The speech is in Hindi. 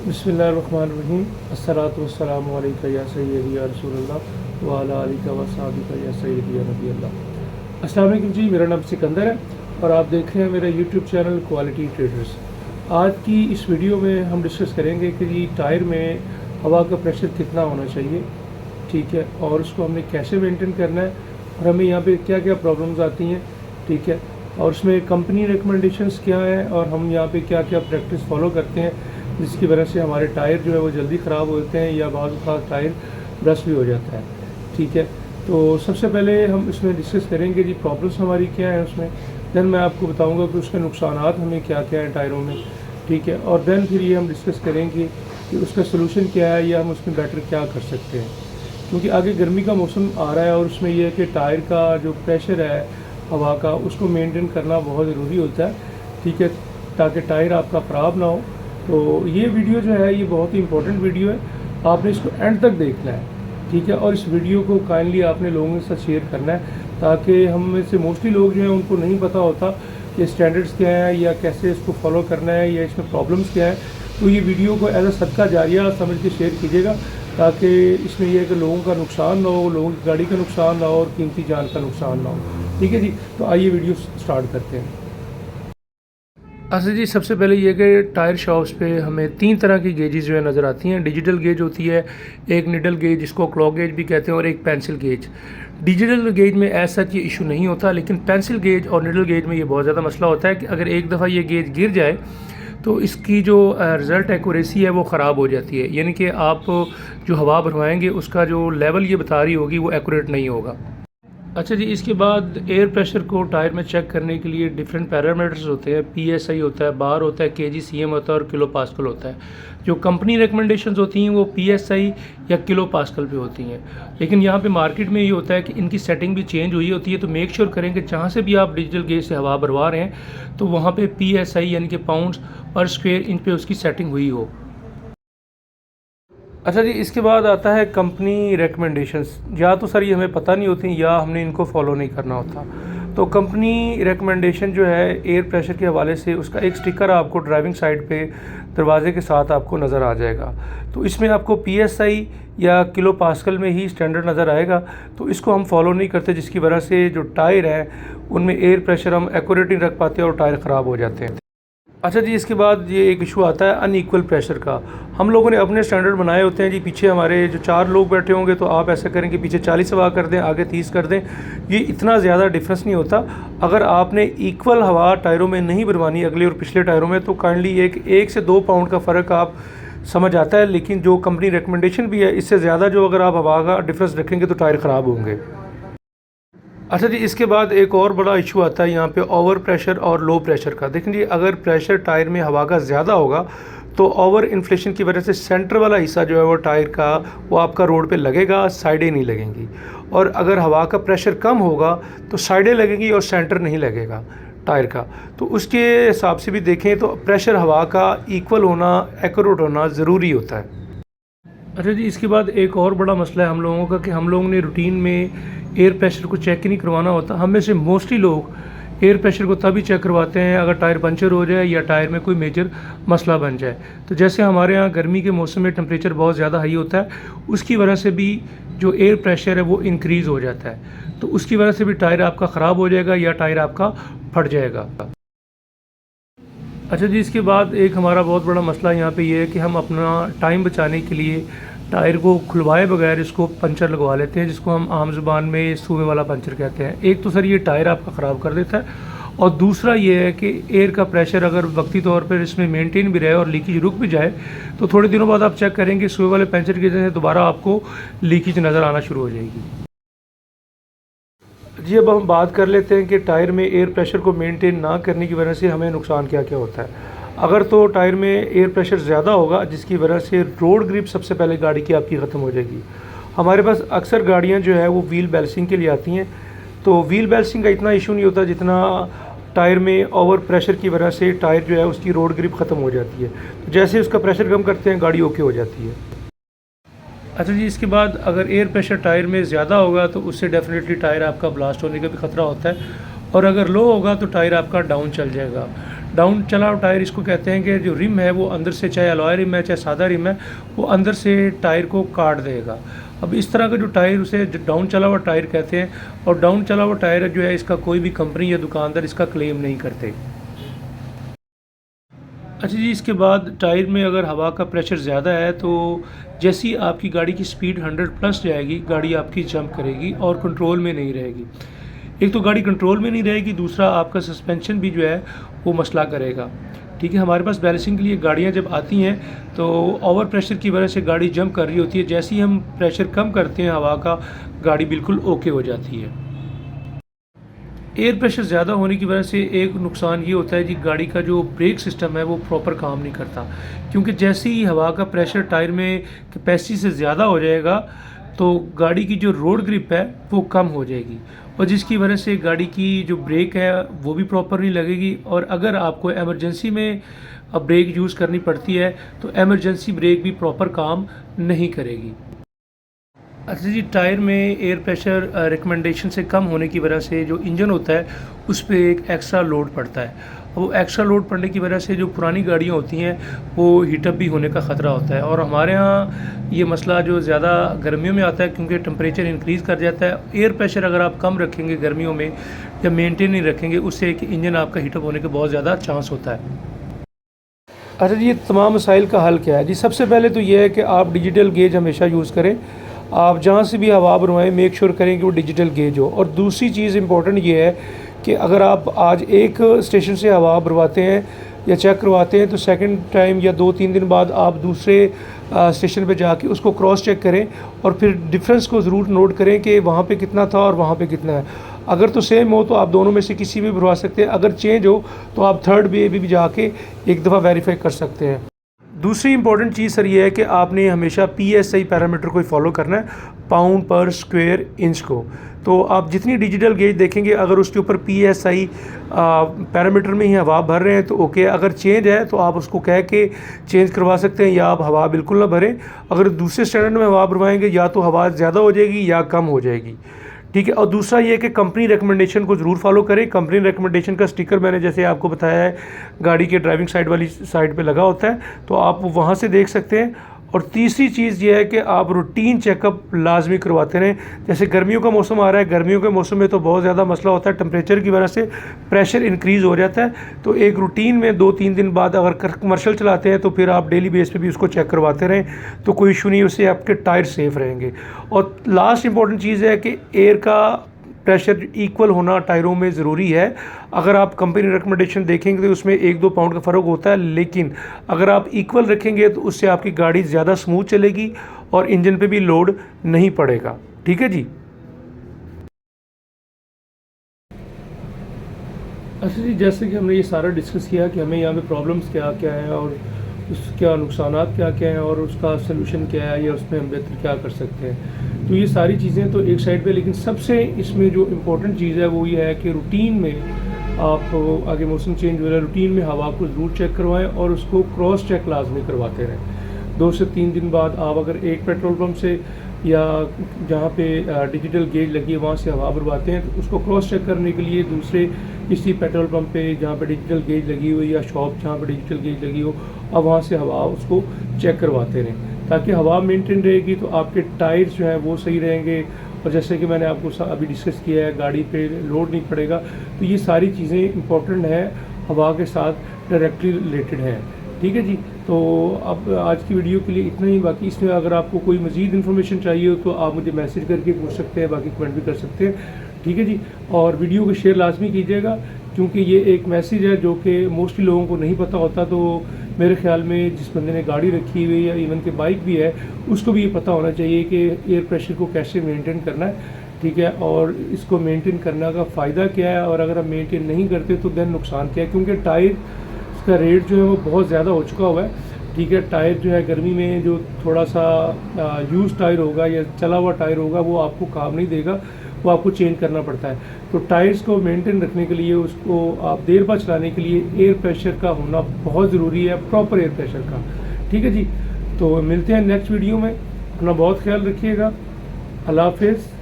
बिस्मिल्लाहिर्रहमानिर्रहीम अस्सलातु वस्सलामु अलैका या सय्यदी या रसूलल्लाह व अला आलिका व सहाबिका या सय्यदी या नबी अल्लाह। अस्सलाम वालेकुम जी, मेरा नाम सिकंदर है और आप देख रहे हैं मेरा यूट्यूब चैनल क्वालिटी ट्रेडर्स। आज की इस वीडियो में हम डिस्कस करेंगे कि जी टायर में हवा का प्रेशर कितना होना चाहिए, ठीक है, और उसको हमने कैसे मेंटेन करना है और हमें यहाँ पे क्या क्या प्रॉब्लम्स आती हैं, ठीक है, और उसमें कंपनी रिकमेंडेशंस क्या हैं और हम यहाँ पे क्या क्या प्रैक्टिस फॉलो करते हैं जिसकी वजह से हमारे टायर जो है वो जल्दी ख़राब होते हैं या बाद का टायर ब्रश भी हो जाता है, ठीक है। तो सबसे पहले हम इसमें डिस्कस करेंगे जी प्रॉब्लम्स हमारी क्या है उसमें, देन मैं आपको बताऊंगा कि उसके नुकसानात हमें क्या क्या हैं टायरों में, ठीक है, और देन फिर ये हम डिस्कस करेंगे कि उसका सलूशन क्या है या हम उसमें बेटर क्या कर सकते हैं, क्योंकि आगे गर्मी का मौसम आ रहा है और उसमें यह है कि टायर का जो प्रेशर है हवा का उसको मेंटेन करना बहुत ज़रूरी होता है, ठीक है, ताकि टायर आपका ख़राब ना हो। तो ये वीडियो जो है ये बहुत ही इंपॉर्टेंट वीडियो है, आपने इसको एंड तक देखना है, ठीक है, और इस वीडियो को काइंडली आपने लोगों के साथ शेयर करना है ताकि हम में से मोस्टली लोग जो हैं उनको नहीं पता होता कि स्टैंडर्ड्स क्या है या कैसे इसको फॉलो करना है या इसमें प्रॉब्लम्स क्या है। तो ये वीडियो को एज अ सदका जारिया समझ के शेयर कीजिएगा ताकि इसमें यह है कि लोगों का नुकसान ना हो, लोगों की गाड़ी का नुकसान ना हो और कीमती जान का नुकसान ना हो, ठीक है जी। तो आइए वीडियो स्टार्ट करते हैं। अच्छा जी, सबसे पहले ये कि टायर शॉप्स पे हमें 3 तरह की गेजेस जो है नज़र आती हैं। डिजिटल गेज होती है, एक निडल गेज जिसको क्लॉक गेज भी कहते हैं और एक पेंसिल गेज। डिजिटल गेज में ऐसा ये इशू नहीं होता, लेकिन पेंसिल गेज और निडल गेज में ये बहुत ज़्यादा मसला होता है कि अगर एक दफ़ा ये गेज गिर जाए तो इसकी जो रिज़ल्ट एक्यूरेसी है वो ख़राब हो जाती है, यानी कि आप जो हवा भरवाएंगे उसका जो लेवल ये बता रही होगी वो एक्यूरेट नहीं होगा। अच्छा जी, इसके बाद एयर प्रेशर को टायर में चेक करने के लिए डिफरेंट पैरामीटर्स होते हैं। पीएसआई होता है, बार होता है, केजी सीएम होता है और किलो पास्कल होता है। जो कंपनी रिकमेंडेशंस होती हैं वो पीएसआई या किलो पास्कल पे होती हैं, लेकिन यहाँ पे मार्केट में ये होता है कि इनकी सेटिंग भी चेंज हुई होती है। तो मेक श्योर करें कि जहाँ से भी आप डिजिटल गेज से हवा भरवा रहे हैं तो वहाँ पर पीएसआई यानी कि पाउंड्स पर स्क्वेयर इंच पे उसकी सेटिंग हुई हो। अच्छा जी, इसके बाद आता है कंपनी रिकमेंडेशंस। या तो सर ये हमें पता नहीं होती या हमने इनको फॉलो नहीं करना होता। तो कंपनी रिकमेंडेशन जो है एयर प्रेशर के हवाले से उसका एक स्टिकर आपको ड्राइविंग साइड पे दरवाजे के साथ आपको नज़र आ जाएगा। तो इसमें आपको पीएसआई या किलो पास्कल में ही स्टैंडर्ड नज़र आएगा। तो इसको हम फॉलो नहीं करते, जिसकी वजह से जो टायर है उनमें एयर प्रेशर हम एक्यूरेट नहीं रख पाते और टायर ख़राब हो जाते हैं। अच्छा जी, इसके बाद ये एक इशू आता है अनइक्वल प्रेशर का। हम लोगों ने अपने स्टैंडर्ड बनाए होते हैं जी, पीछे हमारे जो 4 लोग बैठे होंगे तो आप ऐसा करें कि पीछे 40 हवा कर दें, आगे 30 कर दें। ये इतना ज़्यादा डिफरेंस नहीं होता। अगर आपने इक्वल हवा टायरों में नहीं भरवानी अगले और पिछले टायरों में तो काइंडली एक से 2 पाउंड का फ़र्क आप समझ आता है, लेकिन जो कंपनी रिकमेंडेशन भी है इससे ज़्यादा जो अगर आप हवा का डिफरेंस रखेंगे तो टायर ख़राब होंगे। अच्छा जी, इसके बाद एक और बड़ा इशू आता है यहाँ पे ओवर प्रेशर और लो प्रेशर का। देखें जी, अगर प्रेशर टायर में हवा का ज़्यादा होगा तो ओवर इन्फ्लेशन की वजह से सेंटर वाला हिस्सा जो है वो टायर का वो आपका रोड पे लगेगा, साइडें नहीं लगेंगी। और अगर हवा का प्रेशर कम होगा तो साइडें लगेंगी और सेंटर नहीं लगेगा टायर का। तो उसके हिसाब से भी देखें तो प्रेशर हवा का इक्वल होना, एक्यूरेट होना ज़रूरी होता है। अच्छा जी, इसके बाद एक और बड़ा मसला है हम लोगों का कि हम लोगों ने रूटीन में एयर प्रेशर को चेक ही नहीं करवाना होता। हम में से मोस्टली लोग एयर प्रेशर को तभी चेक करवाते हैं अगर टायर पंचर हो जाए या टायर में कोई मेजर मसला बन जाए। तो जैसे हमारे यहाँ गर्मी के मौसम में टेम्परेचर बहुत ज़्यादा हाई होता है, उसकी वजह से भी जो एयर प्रेशर है वो इंक्रीज़ हो जाता है। तो उसकी वजह से भी टायर आपका ख़राब हो जाएगा या टायर आपका फट जाएगा। अच्छा जी, इसके बाद एक हमारा बहुत बड़ा मसला यहाँ पे ये है कि हम अपना टाइम बचाने के लिए टायर को खुलवाए बगैर इसको पंचर लगवा लेते हैं, जिसको हम आम ज़ुबान में सूए वाला पंचर कहते हैं। एक तो सर ये टायर आपका ख़राब कर देता है और दूसरा ये है कि एयर का प्रेशर अगर वक्ती तौर पर इसमें मेंटेन भी रहे और लीकेज रुक भी जाए तो थोड़े दिनों बाद आप चेक करेंगे सूए वाले पंचर की वजह से दोबारा आपको लीकेज नज़र आना शुरू हो जाएगी। जी, अब हम बात कर लेते हैं कि टायर में एयर प्रेशर को मेंटेन ना करने की वजह से हमें नुकसान क्या क्या होता है। अगर तो टायर में एयर प्रेशर ज़्यादा होगा जिसकी वजह से रोड ग्रिप सबसे पहले गाड़ी की आपकी ख़त्म हो जाएगी। हमारे पास अक्सर गाड़ियां जो है वो व्हील बैलेंसिंग के लिए आती हैं, तो व्हील बैलेंसिंग का इतना इशू नहीं होता जितना टायर में ओवर प्रेशर की वजह से टायर जो है उसकी रोड ग्रिप ख़त्म हो जाती है। तो जैसे उसका प्रेशर कम करते हैं गाड़ी ओके हो जाती है। अच्छा जी, इसके बाद अगर एयर प्रेशर टायर में ज़्यादा होगा तो उससे डेफिनेटली टायर आपका ब्लास्ट होने का भी ख़तरा होता है और अगर लो होगा तो टायर आपका डाउन चल जाएगा। डाउन चला हुआ टायर इसको कहते हैं कि जो रिम है वो अंदर से, चाहे अलॉय रिम है चाहे सादा रिम है, वो अंदर से टायर को काट देगा। अब इस तरह का जो टायर उसे डाउन चला हुआ टायर कहते हैं, और डाउन चला हुआ टायर जो है इसका कोई भी कंपनी या दुकानदार इसका क्लेम नहीं करते। अच्छा जी, इसके बाद टायर में अगर हवा का प्रेशर ज़्यादा है तो जैसी आपकी गाड़ी की स्पीड 100 प्लस जाएगी, गाड़ी आपकी जंप करेगी और कंट्रोल में नहीं रहेगी। एक तो गाड़ी कंट्रोल में नहीं रहेगी, दूसरा आपका सस्पेंशन भी जो है वो मसला करेगा। ठीक है, हमारे पास बैलेंसिंग के लिए गाड़ियाँ जब आती हैं तो ओवर प्रेशर की वजह से गाड़ी जंप कर रही होती है, जैसे ही हम प्रेशर कम करते हैं हवा का, गाड़ी बिल्कुल ओके हो जाती है। एयर प्रेशर ज़्यादा होने की वजह से एक नुकसान ये होता है जी, गाड़ी का जो ब्रेक सिस्टम है वो प्रॉपर काम नहीं करता, क्योंकि जैसे ही हवा का प्रेशर टायर में कैपेसिटी से ज़्यादा हो जाएगा तो गाड़ी की जो रोड ग्रिप है वो कम हो जाएगी, और जिसकी वजह से गाड़ी की जो ब्रेक है वो भी प्रॉपर नहीं लगेगी। और अगर आपको एमरजेंसी में ब्रेक यूज़ करनी पड़ती है तो एमरजेंसी ब्रेक भी प्रॉपर काम नहीं करेगी। अच्छा जी, टायर में एयर प्रेशर रिकमेंडेशन से कम होने की वजह से जो इंजन होता है उस पर एक एक्स्ट्रा लोड पड़ता है। वो एक्स्ट्रा लोड पड़ने की वजह से जो पुरानी गाड़ियाँ होती हैं वो हीटअप भी होने का ख़तरा होता है, और हमारे यहाँ ये मसला जो ज़्यादा गर्मियों में आता है क्योंकि टेम्परेचर इंक्रीज़ कर जाता है। एयर प्रेशर अगर आप कम रखेंगे गर्मियों में या मेनटेन नहीं रखेंगे, उससे कि इंजन आपका हीटअप होने के बहुत ज़्यादा चांस होता है। अच्छा जी, ये तमाम मसाइल का हल क्या है जी? सबसे पहले तो ये है कि आप डिजिटल गेज हमेशा यूज़ करें। आप जहाँ से भी हवा भरवाएं मेक श्योर करें कि वो डिजिटल गेज हो। और दूसरी चीज़ इम्पॉर्टेंट ये है कि अगर आप आज एक स्टेशन से हवा भरवाते हैं या चेक करवाते हैं तो सेकंड टाइम या 2-3 दिन बाद आप दूसरे स्टेशन पे जाके उसको क्रॉस चेक करें, और फिर डिफरेंस को ज़रूर नोट करें कि वहाँ पे कितना था और वहाँ पे कितना है। अगर तो सेम हो तो आप दोनों में से किसी भी भरवा सकते हैं, अगर चेंज हो तो आप थर्ड वे भी जाके एक दफ़ा वेरीफाई कर सकते हैं। दूसरी इंपॉर्टेंट चीज़ सर ये है कि आपने हमेशा PSI पैरामीटर को फॉलो करना है, पाउंड पर स्क्वायर इंच को। तो आप जितनी डिजिटल गेज देखेंगे अगर उसके ऊपर PSI पैरामीटर में ही हवा भर रहे हैं तो ओके, अगर चेंज है तो आप उसको कह के चेंज करवा सकते हैं, या आप हवा बिल्कुल ना भरें। अगर दूसरे स्टैंडर्ड में हवा भरवाएंगे या तो हवा ज़्यादा हो जाएगी या कम हो जाएगी। ठीक है, और दूसरा ये कि कंपनी रिकमेंडेशन को ज़रूर फॉलो करें। कंपनी रिकमेंडेशन का स्टिकर मैंने जैसे आपको बताया है गाड़ी के ड्राइविंग साइड वाली साइड पे लगा होता है, तो आप वहाँ से देख सकते हैं। और तीसरी चीज़ ये है कि आप रूटीन चेकअप लाजमी करवाते रहें। जैसे गर्मियों का मौसम आ रहा है, गर्मियों के मौसम में तो बहुत ज़्यादा मसला होता है, टेम्परेचर की वजह से प्रेशर इंक्रीज़ हो जाता है। तो एक रूटीन में 2-3 दिन बाद अगर कमर्शियल चलाते हैं तो फिर आप डेली बेस पे भी उसको चेक करवाते रहें, तो कोई इशू नहीं, उससे आपके टायर सेफ़ रहेंगे। और लास्ट इंपॉर्टेंट चीज़ है कि एयर का प्रेशर इक्वल होना टायरों में ज़रूरी है। अगर आप कंपनी रिकमेंडेशन देखेंगे तो उसमें 1-2 पाउंड का फ़र्क होता है, लेकिन अगर आप इक्वल रखेंगे तो उससे आपकी गाड़ी ज़्यादा स्मूथ चलेगी और इंजन पे भी लोड नहीं पड़ेगा। ठीक है जी। अच्छा जी, जैसे कि हमने ये सारा डिस्कस किया कि हमें यहाँ पे प्रॉब्लम्स क्या क्या हैं और उसका नुकसानात क्या क्या हैं और उसका सलूशन क्या है या उसमें हम बेहतर क्या कर सकते हैं, तो ये सारी चीज़ें तो एक साइड पे, लेकिन सबसे इसमें जो इम्पोर्टेंट चीज़ है वो ये है कि रूटीन में आप आगे मौसम चेंज हो रहा है, रूटीन में हवा को ज़रूर चेक करवाएं और उसको क्रॉस चेक लाजमी करवाते रहें। 2 से 3 दिन बाद आप अगर एक पेट्रोल पंप से या जहाँ पे डिजिटल गेज लगी है वहाँ से हवा भरवाते हैं तो उसको क्रॉस चेक करने के लिए दूसरे किसी पेट्रोल पंप पे जहाँ पे डिजिटल गेज लगी हुई या शॉप जहाँ पे डिजिटल गेज लगी हो, अब वहाँ से हवा उसको चेक करवाते रहें ताकि हवा मेंटेन रहेगी तो आपके टायर्स जो हैं वो सही रहेंगे। और जैसे कि मैंने आपको अभी डिस्कस किया है, गाड़ी पे लोड नहीं पड़ेगा। तो ये सारी चीज़ें इंपॉर्टेंट हैं, हवा के साथ डायरेक्टली रिलेटेड हैं। ठीक है जी, तो अब आज की वीडियो के लिए इतना ही। बाकी इसमें अगर आपको कोई मज़ीद इन्फॉर्मेशन चाहिए हो तो आप मुझे मैसेज करके पूछ सकते हैं, बाकी कमेंट भी कर सकते हैं। ठीक है जी, और वीडियो को शेयर लाजमी कीजिएगा क्योंकि ये एक मैसेज है जो कि मोस्टली लोगों को नहीं पता होता। तो मेरे ख्याल में जिस बंदे ने गाड़ी रखी हुई है या इवन के बाइक भी है उसको भी ये पता होना चाहिए कि एयर प्रेशर को कैसे मेंटेन करना है। ठीक है, और इसको मेंटेन करने का फ़ायदा क्या है और अगर हम मेंटेन नहीं करते तो देन नुकसान क्या है, क्योंकि टायर का रेट जो है वो बहुत ज़्यादा हो चुका हुआ है। ठीक है, टायर जो है गर्मी में जो थोड़ा सा यूज़ टायर होगा या चला हुआ टायर होगा वो आपको काम नहीं देगा, वो आपको चेंज करना पड़ता है। तो टायर्स को मेंटेन रखने के लिए, उसको आप देर बाद चलाने के लिए एयर प्रेशर का होना बहुत ज़रूरी है, प्रॉपर एयर प्रेशर का। ठीक है जी, तो मिलते हैं नेक्स्ट वीडियो में। अपना बहुत ख्याल रखिएगा। अल्लाह हाफ़िज़।